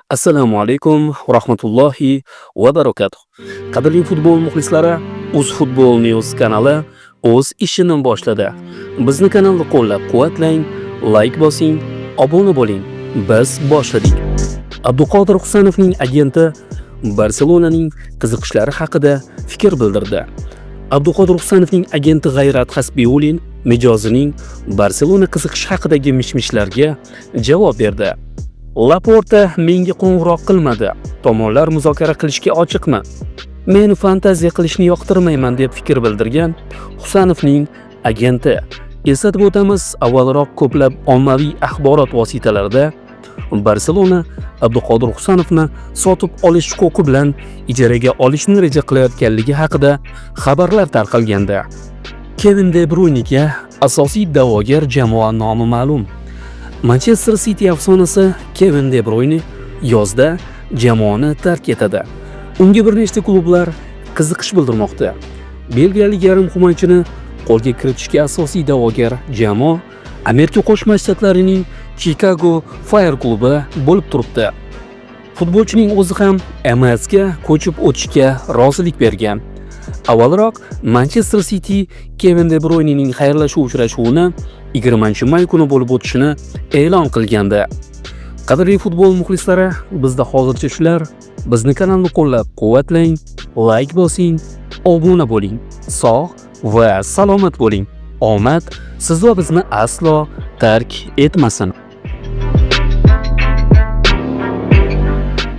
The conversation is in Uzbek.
Assalomu alaykum va rahmatullohi va barakatuh. Qadrli futbol muxlislari, Futbol News kanali o'z ishini boshladi. Bizni kanalni qo'llab-quvvatlang, like bosing, obuna bo'ling. Biz boshladik. Abduqodir Husanovning agenti Barselonaning qiziqishlari haqida fikr bildirdi. Abduqodir Husanovning agenti G'ayrat Hasbiulin mijozining Barselona qiziqishi haqidagi mishmishlarga javob berdi. Laporta menga qo'ng'iroq qilmadi. Tomonlar muzokara qilishga ochiqmi? Men fantaziya qilishni yoqtirmayman deb fikr bildirgan Husanovning agenti. Eslatib o'tamiz, avvalroq ko'plab ommaviy axborot vositalarida Barselona Abduqodir Husanovni sotib olish huquqi bilan ijaraga olishni reja qilayotganligi haqida xabarlar tarqalgandi. Kevin De Bruyne'ga asosiy da'vogar jamoa nomi ma'lum. Manchester City afsonasi Kevin De Bruyne yozda jamoani tark etadi. Unga bir nechta klublar qiziqish bildirmoqda. Belgiyalik yarim himoyachini qo'lga kiritishga asosiy da'vogar jamoa Amerika Qo'shma Shtatlarining Chicago Fire klubi bo'lib turibdi. Futbolchining o'zi ham MSga ko'chib o'tishga rozilik bergan. Avvalroq Manchester City Kevin De Bruynening xayrlashuv uchrashuvini 20-may kuni bo'lib o'tishini e'lon qilgandi. Qadrli futbol muxlislari, bizda hozircha shular. Bizni kanalni qo'llab-quvvatlang, like bosing, obuna bo'ling. Sog' va salomat bo'ling. Omad siz va bizni aslo tark etmasin.